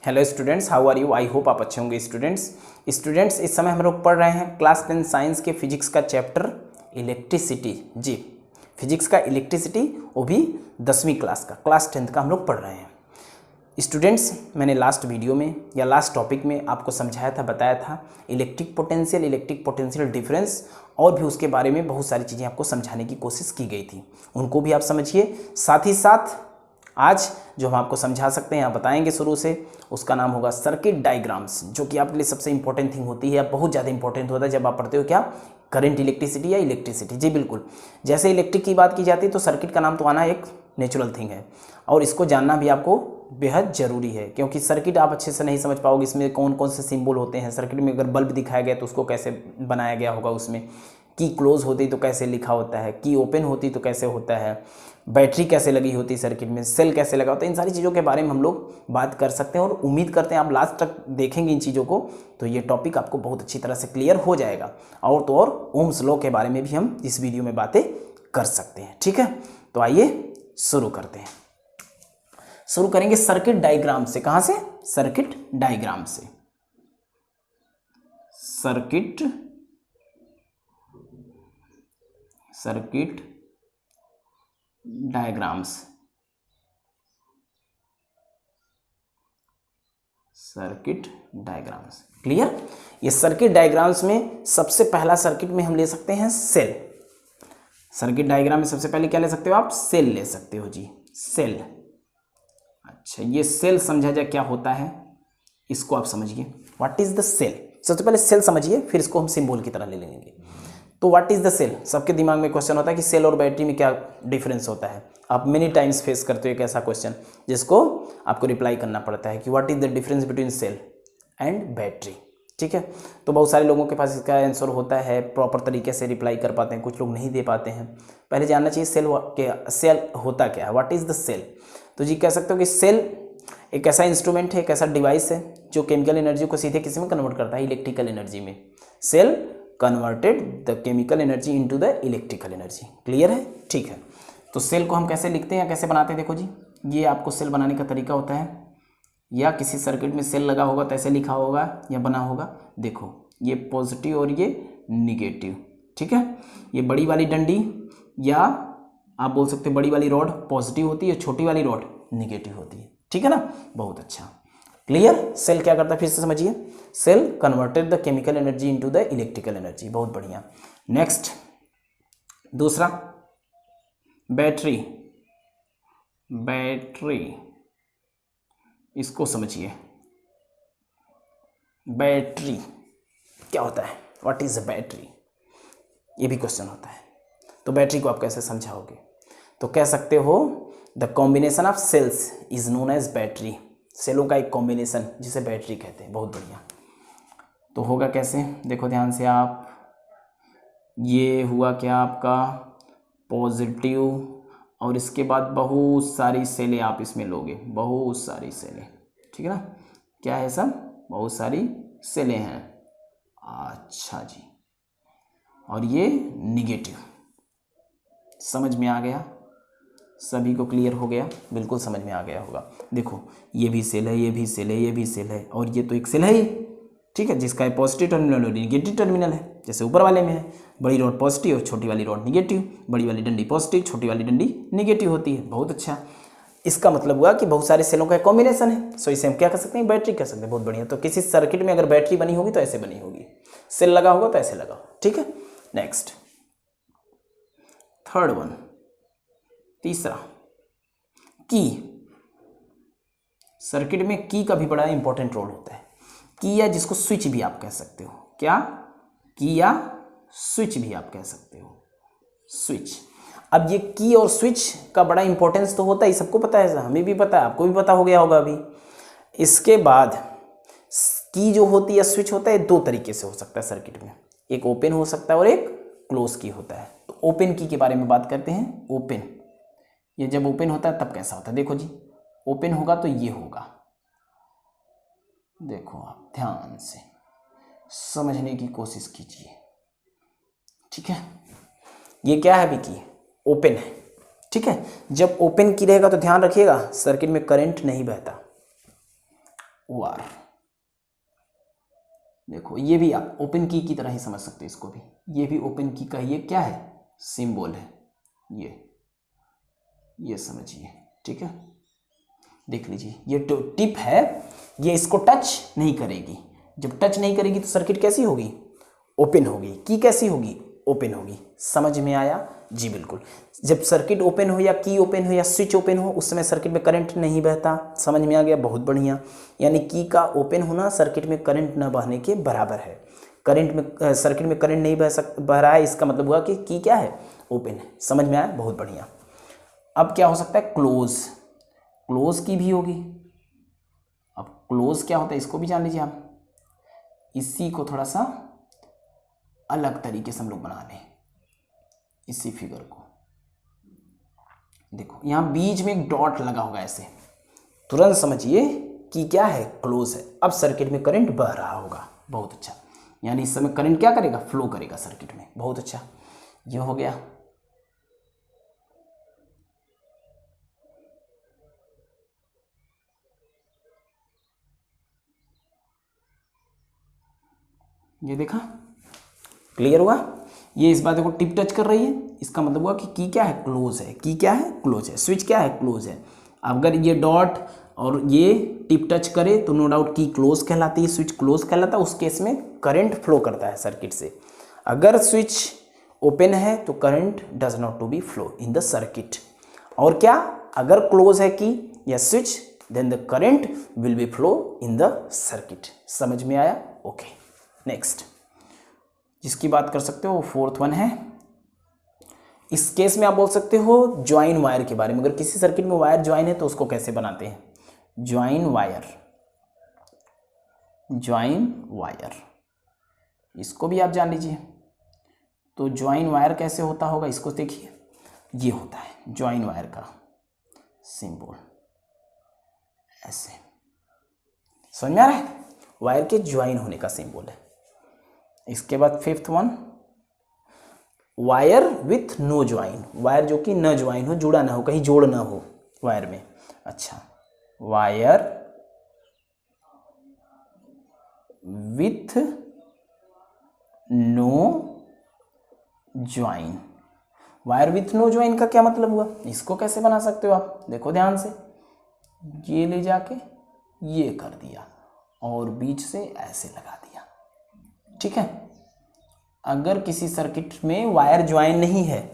Hello students, how are you? I hope आप अच्छे होंगे। स्टूडेंट्स इस समय हम लोग पढ़ रहे हैं क्लास 10 साइंस के फिजिक्स का चैप्टर इलेक्ट्रिसिटी। जी, फिजिक्स का इलेक्ट्रिसिटी, वो भी 10वीं क्लास का, क्लास 10th का हम लोग पढ़ रहे हैं। स्टूडेंट्स, मैंने लास्ट वीडियो में या लास्ट टॉपिक में आपको समझाया था, बताया था इलेक्ट्रिक पोटेंशियल डिफरेंस, और भी उसके बारे में बहुत सारी चीज़ें आपको समझाने की कोशिश की गई थी। उनको भी आप समझिए। साथ ही साथ आज जो हम आपको समझा सकते हैं या बताएंगे शुरू से, उसका नाम होगा सर्किट डायग्राम्स, जो कि आपके लिए सबसे इंपॉर्टेंट थिंग होती है या बहुत ज़्यादा इंपॉर्टेंट होता है जब आप पढ़ते हो क्या, करंट इलेक्ट्रिसिटी या इलेक्ट्रिसिटी। जी बिल्कुल, जैसे इलेक्ट्रिक की बात की जाती है तो सर्किट का नाम तो आना एक नेचुरल थिंग है, और इसको जानना भी आपको बेहद ज़रूरी है, क्योंकि सर्किट आप अच्छे से नहीं समझ पाओगे इसमें कौन कौन से सिंबल होते हैं। सर्किट में अगर बल्ब दिखाया गया तो उसको कैसे बनाया गया होगा, उसमें की क्लोज होती तो कैसे लिखा होता है, की ओपन होती तो कैसे होता है, बैटरी कैसे लगी होती है सर्किट में, सेल कैसे लगा होता है, इन सारी चीज़ों के बारे में हम लोग बात कर सकते हैं। और उम्मीद करते हैं आप लास्ट तक देखेंगे इन चीज़ों को, तो ये टॉपिक आपको बहुत अच्छी तरह से क्लियर हो जाएगा। और तो और ओम्स लॉ के बारे में भी हम इस वीडियो में बातें कर सकते हैं। ठीक है, तो आइए शुरू करते हैं। शुरू करेंगे सर्किट डायग्राम से। कहाँ से? सर्किट डायग्राम से। Circuit diagrams, circuit diagrams. Clear? ये सर्किट डायग्राम्स में सबसे पहला सर्किट में हम ले सकते हैं सेल। सर्किट डायग्राम में सबसे पहले क्या ले सकते हो आप? सेल ले सकते हो जी, सेल। अच्छा, ये सेल समझा जाए क्या होता है, इसको आप समझिए। What is the cell? सबसे पहले सेल समझिए, फिर इसको हम सिंबल की तरह ले लेंगे। तो व्हाट इज द सेल? सबके दिमाग में क्वेश्चन होता है कि सेल और बैटरी में क्या डिफरेंस होता है। आप मेनी टाइम्स फेस करते हो एक ऐसा क्वेश्चन जिसको आपको रिप्लाई करना पड़ता है कि what is the difference between cell and battery. ठीक है, तो बहुत सारे लोगों के पास इसका आंसर होता है, प्रॉपर तरीके से रिप्लाई कर पाते हैं, कुछ लोग नहीं दे पाते हैं। पहले जानना चाहिए सेल होता क्या है, व्हाट इज द सेल। तो जी कह सकते हो कि सेल एक ऐसा इंस्ट्रूमेंट है, एक ऐसा डिवाइस है जो केमिकल एनर्जी को सीधे किसी में कन्वर्ट करता है, इलेक्ट्रिकल एनर्जी में। Cell converted the chemical energy into the electrical energy. Clear है? ठीक है, तो सेल को हम कैसे लिखते हैं या कैसे बनाते हैं? देखो जी, ये आपको सेल बनाने का तरीका होता है, या किसी सर्किट में सेल लगा होगा तो ऐसे लिखा होगा या बना होगा। देखो, ये पॉजिटिव और ये निगेटिव। ठीक है, ये बड़ी वाली डंडी, या आप बोल सकते हो बड़ी वाली रॉड पॉजिटिव होती है, छोटी वाली रॉड निगेटिव होती है। ठीक है ना, बहुत अच्छा। क्लियर? सेल क्या करता है फिर से समझिए। Cell converted the chemical energy into the electrical energy. बहुत बढ़िया। नेक्स्ट, दूसरा बैटरी। बैटरी, इसको समझिए। बैटरी क्या होता है? What is a battery? ये भी क्वेश्चन होता है। तो बैटरी को आप कैसे समझाओगे? तो कह सकते हो the combination of cells is known as battery. सेलों का एक कॉम्बिनेशन जिसे बैटरी कहते हैं। बहुत बढ़िया। तो होगा कैसे? देखो ध्यान से आप, ये हुआ क्या आपका पॉजिटिव, और इसके बाद बहुत सारी सेलें आप इसमें लोगे, बहुत सारी सेलें। ठीक है ना, क्या है सब? बहुत सारी सेलें हैं। अच्छा जी, और ये निगेटिव। समझ में आ गया? सभी को क्लियर हो गया? बिल्कुल समझ में आ गया होगा। देखो, ये भी सेल है, ये भी सेल है, ये भी सेल है, और ये तो एक सेल है ही। ठीक है, जिसका पॉजिटिव टर्मिनल और निगेटिव टर्मिनल है, जैसे ऊपर वाले में है, बड़ी रॉड पॉजिटिव और छोटी वाली रॉड निगेटिव, बड़ी वाली डंडी पॉजिटिव, छोटी वाली डंडी निगेटिव होती है। बहुत अच्छा, इसका मतलब हुआ कि बहुत सारे सेलों का कॉम्बिनेशन है। सो इसे हम क्या कह सकते हैं? बैटरी कह सकते हैं। बहुत बढ़िया। तो किसी सर्किट में अगर बैटरी बनी होगी तो ऐसे बनी होगी, सेल लगा होगा तो ऐसे लगा। ठीक है, नेक्स्ट, थर्ड वन, तीसरा, की। सर्किट में की का भी बड़ा इंपॉर्टेंट रोल होता है। की, या जिसको स्विच भी आप कह सकते हो। क्या? की या स्विच भी आप कह सकते हो। स्विच। अब ये की और स्विच का बड़ा इंपॉर्टेंस तो होता है, सबको पता है, हमें भी पता है, आपको भी पता हो गया होगा अभी। इसके बाद की जो होती है, स्विच होता है, दो तरीके से हो सकता है सर्किट में, एक ओपन हो सकता है और एक क्लोज की होता है। तो ओपन की के बारे में बात करते हैं। ओपन, ये जब ओपन होता है तब कैसा होता है? देखो जी, ओपन होगा तो ये होगा। देखो आप ध्यान से समझने की कोशिश कीजिए। ठीक है, ये क्या है? भी की ओपन है। ठीक है, जब ओपन की रहेगा तो ध्यान रखिएगा सर्किट में करंट नहीं बहता। वार। देखो ये भी आप ओपन की तरह ही समझ सकते हैं इसको भी, ये भी ओपन की का ये क्या है, सिंबल है, ये समझिए, ठीक है। देख लीजिए ये टिप है, ये इसको टच नहीं करेगी, जब टच नहीं करेगी तो सर्किट कैसी होगी, ओपन होगी। की कैसी होगी, ओपन होगी। समझ में आया जी, बिल्कुल। जब सर्किट ओपन हो या की ओपन हो या स्विच ओपन हो उस समय सर्किट में करंट नहीं बहता। समझ में आ गया, बहुत बढ़िया। यानी की का ओपन होना सर्किट में करंट न बहने के बराबर है। करंट में सर्किट में करंट नहीं बह रहा है, इसका मतलब हुआ कि की क्या है, ओपन है। समझ में आया, बहुत बढ़िया। अब क्या हो सकता है, क्लोज की भी होगी। अब क्लोज क्या होता है इसको भी जान लीजिए आप। इसी को थोड़ा सा अलग तरीके से हम लोग बना लें, इसी फिगर को देखो, यहां बीच में एक डॉट लगा होगा, ऐसे तुरंत समझिए कि क्या है, क्लोज है। अब सर्किट में करंट बह रहा होगा, बहुत अच्छा। यानी इस समय करंट क्या करेगा, फ्लो करेगा सर्किट में, बहुत अच्छा। ये हो गया। ये देखा, क्लियर हुआ। ये इस बात को टिप टच कर रही है, इसका मतलब हुआ कि की क्या है, क्लोज है। की क्या है, क्लोज है। स्विच क्या है, क्लोज है। अगर ये डॉट और ये टिप टच करे तो नो डाउट की क्लोज कहलाती है, स्विच क्लोज कहलाता है। उस केस में करंट फ्लो करता है सर्किट से। अगर स्विच ओपन है तो current does not to be flow in the circuit. और क्या, अगर क्लोज है की या switch, then the current will be flow in the circuit. समझ में आया, ओके। नेक्स्ट जिसकी बात कर सकते हो वो फोर्थ वन है। इस केस में आप बोल सकते हो ज्वाइन वायर के बारे में। अगर किसी सर्किट में वायर ज्वाइन है तो उसको कैसे बनाते हैं, ज्वाइन वायर, इसको भी आप जान लीजिए। तो ज्वाइन वायर कैसे होता होगा, इसको देखिए, ये होता है ज्वाइन वायर का सिंबल, ऐसे। समझ में आ रहा है, वायर के ज्वाइन होने का सिंबल है। इसके बाद fifth one, wire with no join, wire जो कि न ज्वाइन हो, जुड़ा ना हो, कहीं जोड़ ना हो वायर में। अच्छा, wire with no join. Wire with no join का क्या मतलब हुआ, इसको कैसे बना सकते हो आप, देखो ध्यान से। ये ले जाके ये कर दिया और बीच से ऐसे लगा दिया, ठीक है। अगर किसी सर्किट में वायर ज्वाइन नहीं है,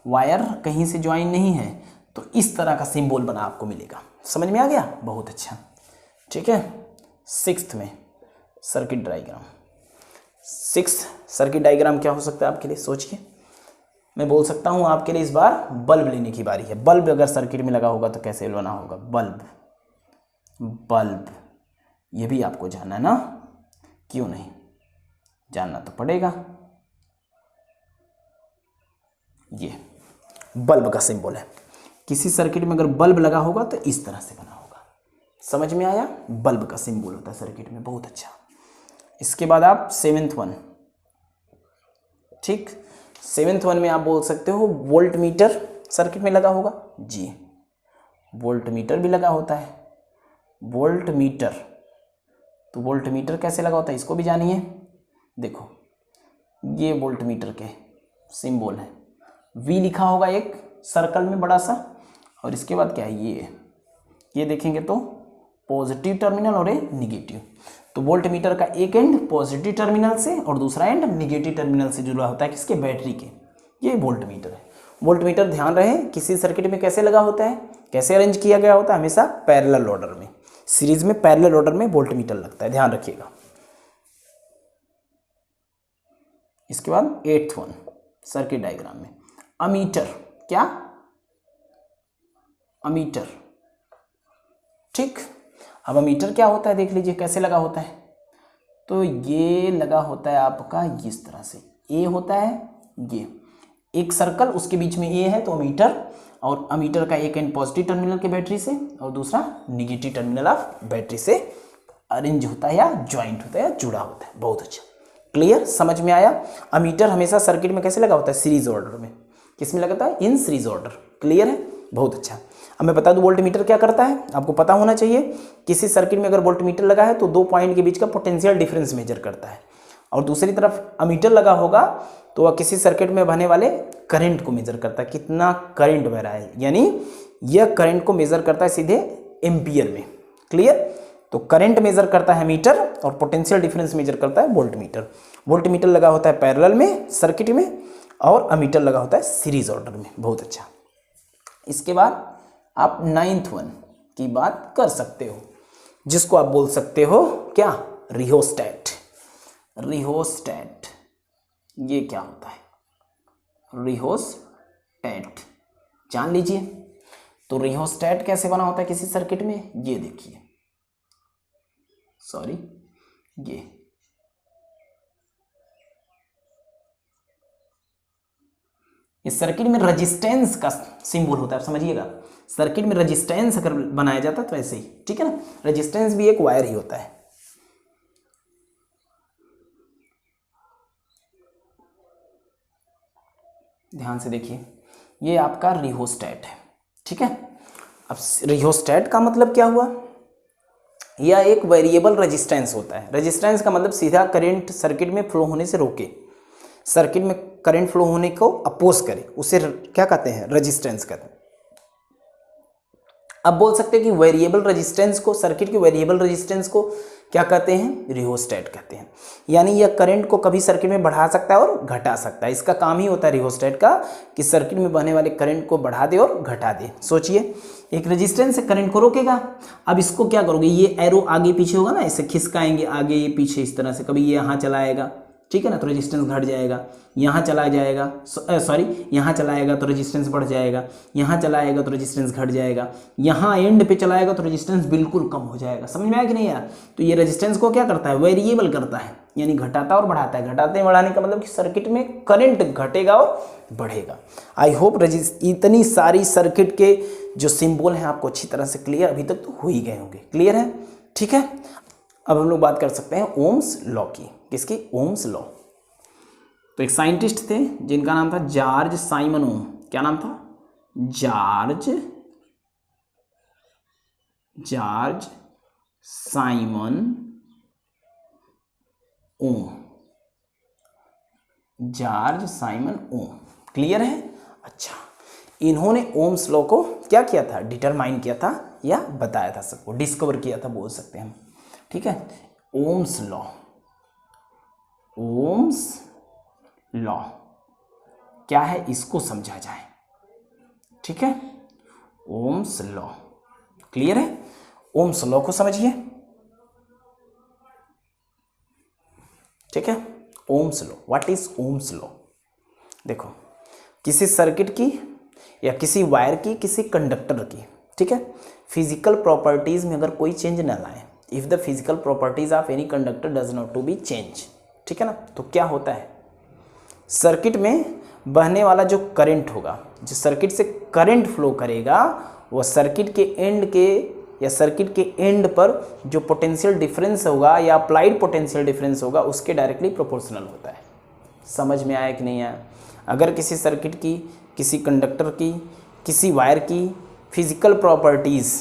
वायर कहीं से ज्वाइन नहीं है, तो इस तरह का सिंबल बना आपको मिलेगा। समझ में आ गया, बहुत अच्छा, ठीक है। सिक्स्थ में circuit diagram. Sixth circuit diagram क्या हो सकता है आपके लिए, सोचिए। मैं बोल सकता हूं आपके लिए इस बार बल्ब लेने की बारी है। बल्ब अगर सर्किट में लगा होगा तो कैसे बना होगा, बल्ब, ये भी आपको जानना है ना, क्यों नहीं, जानना तो पड़ेगा। ये बल्ब का सिंबल है। किसी सर्किट में अगर बल्ब लगा होगा तो इस तरह से बना होगा। समझ में आया, बल्ब का सिंबल होता है सर्किट में, बहुत अच्छा। इसके बाद आप सेवेंथ वन, ठीक, सेवेंथ वन में आप बोल सकते हो वोल्ट मीटर सर्किट में लगा होगा जी। वोल्ट मीटर भी लगा होता है, वोल्ट मीटर। तो वोल्ट मीटर कैसे लगा होता है इसको भी जानिए। देखो ये वोल्ट मीटर के सिंबल है, V लिखा होगा एक सर्कल में बड़ा सा, और इसके बाद क्या है, ये देखेंगे तो पॉजिटिव टर्मिनल और एक निगेटिव। तो वोल्ट मीटर का एक एंड पॉजिटिव टर्मिनल से और दूसरा एंड निगेटिव टर्मिनल से जुड़ा होता है, किसके, बैटरी के। ये वोल्ट मीटर है। वोल्ट मीटर ध्यान रहे किसी सर्किट में कैसे लगा होता है, कैसे अरेंज किया गया होता है, हमेशा पैरेलल ऑर्डर में, सीरीज में पैरेलल ऑर्डर में वोल्ट मीटर लगता है, ध्यान रखिएगा। इसके बाद एट्थ वन सर्किट डायग्राम में अमीटर, क्या, अमीटर, ठीक। अब अमीटर क्या होता है देख लीजिए कैसे लगा होता है। तो ये लगा होता है आपका इस तरह से, ए होता है, ये एक सर्कल, उसके बीच में ए है तो अमीटर, और अमीटर का एक एंड पॉजिटिव टर्मिनल के बैटरी से और दूसरा निगेटिव टर्मिनल ऑफ बैटरी से अरेंज होता है या ज्वाइंट होता है या जुड़ा होता है। बहुत अच्छा, क्लियर, समझ में आया। अमीटर हमेशा सर्किट में कैसे लगा होता है, सीरीज ऑर्डर में। किस में लगाता है, इन सीरीज ऑर्डर, क्लियर है, बहुत अच्छा। मैं बता दूं वोल्ट मीटर क्या करता है, आपको पता होना चाहिए। किसी सर्किट में अगर वोल्ट मीटर लगा है तो 2 पॉइंट के बीच का पोटेंशियल डिफरेंस मेजर करता है, और दूसरी तरफ अमीटर लगा होगा तो वह किसी सर्किट में बहने वाले करंट को मेजर करता है, कितना करंट बह रहा है, यानी यह करंट को मेजर करता है सीधे एम्पियर में। क्लियर? तो करंट मेजर करता है मीटर और पोटेंशियल डिफरेंस मेजर करता है वोल्ट मीटर। वोल्ट मीटर लगा होता है पैरेलल में सर्किट में, और अमीटर लगा होता है सीरीज ऑर्डर में। बहुत अच्छा। इसके बाद आप 9th वन की बात कर सकते हो, जिसको आप बोल सकते हो क्या, रिहोस्टेट। रिहोस्टेट ये क्या होता है, रिहोस्टेट जान लीजिए। तो रिहोस्टेट कैसे बना होता है किसी सर्किट में, ये देखिए, सॉरी ये इस सर्किट में रेजिस्टेंस का सिंबल होता है, आप समझिएगा। सर्किट में रेजिस्टेंस अगर बनाया जाता है तो ऐसे ही, ठीक है ना। रेजिस्टेंस भी एक वायर ही होता है। ध्यान से देखिए, ये आपका रिहोस्टेट है, ठीक है। अब रिहोस्टेट का मतलब क्या हुआ, यह एक वेरिएबल रेजिस्टेंस होता है। रेजिस्टेंस का मतलब सीधा करंट सर्किट में फ्लो होने से रोके, सर्किट में करंट फ्लो होने को अपोज करे, उसे क्या कहते हैं, रेजिस्टेंस कहते हैं। अब बोल सकते हैं कि वेरिएबल रेजिस्टेंस को, सर्किट के वेरिएबल रेजिस्टेंस को क्या कहते हैं, रिहोस्टेट कहते हैं। यानी यह करंट को कभी सर्किट में बढ़ा सकता है और घटा सकता है। इसका काम ही होता है रिहोस्टेट का कि सर्किट में बहने वाले करंट को बढ़ा दे और घटा दे। सोचिए, एक रेजिस्टेंस से करंट को रोकेगा। अब इसको क्या करोगे, ये एरो आगे पीछे होगा ना, इसे खिसकाएंगे आगे पीछे इस तरह से, कभी ये यहाँ चलाएगा, ठीक है ना, तो रेजिस्टेंस घट जाएगा। यहाँ चला जाएगा, सॉरी यहाँ चलाएगा तो रेजिस्टेंस बढ़ जाएगा, यहाँ चलाएगा तो रेजिस्टेंस घट जाएगा, यहाँ एंड पे चलाएगा तो रेजिस्टेंस बिल्कुल कम हो जाएगा। समझ में आया कि नहीं यार? तो ये रेजिस्टेंस को क्या करता है, वेरिएबल करता है, यानी घटाता और बढ़ाता है। घटाते बढ़ाने का मतलब कि सर्किट में करंट घटेगा और बढ़ेगा। आई होप इतनी सारी सर्किट के जो सिंबल हैं आपको अच्छी तरह से क्लियर अभी तक तो हो ही गए होंगे। क्लियर है? ठीक है। अब हम लोग बात कर सकते हैं ओम्स लॉ की। किसकी? Ohm's law. तो एक साइंटिस्ट थे जिनका नाम था जॉर्ज साइमन ओम। क्या नाम था? जॉर्ज साइमन ओम। जॉर्ज साइमन ओम। क्लियर है? अच्छा, इन्होंने ओम्स लॉ को क्या किया था, डिटरमाइन किया था या बताया था, सबको डिस्कवर किया था बोल सकते हैं हम। ठीक है, ओम्स लॉ। ओम्स लॉ क्या है इसको समझा जाए। ठीक है, ओम्स लॉ क्लियर है? ओम्स लॉ को समझिए। ठीक है, Ohm's law, what is Ohm's law? देखो, किसी सर्किट की या किसी वायर की, किसी कंडक्टर की, ठीक है, फिजिकल प्रॉपर्टीज में अगर कोई चेंज ना लाए, if the physical properties of any conductor does not to be change, ठीक है ना, तो क्या होता है, सर्किट में बहने वाला जो करंट होगा, जो सर्किट से करंट फ्लो करेगा, वह सर्किट के एंड के या सर्किट के एंड पर जो पोटेंशियल डिफरेंस होगा या अप्लाइड पोटेंशियल डिफरेंस होगा उसके डायरेक्टली प्रोपोर्शनल होता है। समझ में आया कि नहीं आया? अगर किसी सर्किट की, किसी कंडक्टर की, किसी वायर की फिजिकल प्रॉपर्टीज़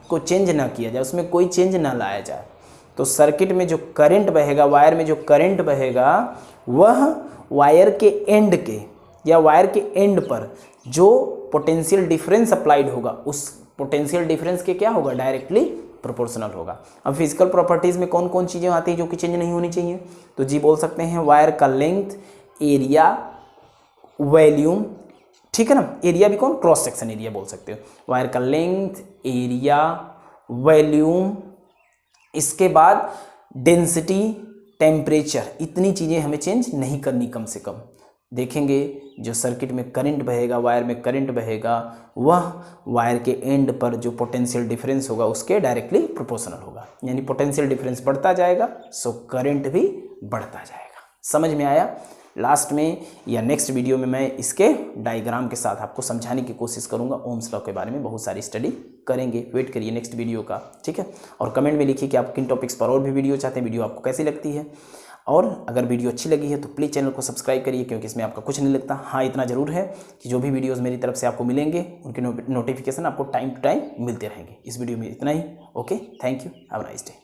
को चेंज ना किया जाए, उसमें कोई चेंज ना लाया जाए, तो सर्किट में जो करंट बहेगा, वायर में जो करंट बहेगा, वह वायर के एंड के या वायर के एंड पर जो पोटेंशियल डिफरेंस अप्लाइड होगा, उस पोटेंशियल डिफरेंस के क्या होगा, डायरेक्टली प्रोपोर्शनल होगा। अब फिजिकल प्रॉपर्टीज़ में कौन कौन चीज़ें आती हैं जो कि चेंज नहीं होनी चाहिए? तो जी बोल सकते हैं वायर का लेंथ, एरिया, वॉल्यूम, ठीक है ना, एरिया भी कौन, क्रॉस सेक्शन एरिया बोल सकते हो। वायर का लेंथ, एरिया, वॉल्यूम, इसके बाद डेंसिटी, टेम्परेचर, इतनी चीज़ें हमें चेंज नहीं करनी। कम से कम देखेंगे जो सर्किट में करंट बहेगा, वायर में करंट बहेगा, वह वायर के एंड पर जो पोटेंशियल डिफरेंस होगा उसके डायरेक्टली प्रोपोर्शनल होगा। यानी पोटेंशियल डिफरेंस बढ़ता जाएगा, सो करंट भी बढ़ता जाएगा। समझ में आया? लास्ट में या नेक्स्ट वीडियो में मैं इसके डायग्राम के साथ आपको समझाने की कोशिश करूंगा। ओम्स लॉ के बारे में बहुत सारी स्टडी करेंगे, वेट करिए नेक्स्ट वीडियो का। ठीक है, और कमेंट में लिखिए कि आप किन टॉपिक्स पर और भी वीडियो चाहते हैं, वीडियो आपको कैसी लगती है। और अगर वीडियो अच्छी लगी है तो प्लीज़ चैनल को सब्सक्राइब करिए, क्योंकि इसमें आपका कुछ नहीं लगता। हाँ, इतना ज़रूर है कि जो भी वीडियोज़ मेरी तरफ से आपको मिलेंगे उनके नोटिफिकेशन आपको टाइम टू टाइम मिलते रहेंगे। इस वीडियो में इतना ही। Okay, thank you, have a nice day.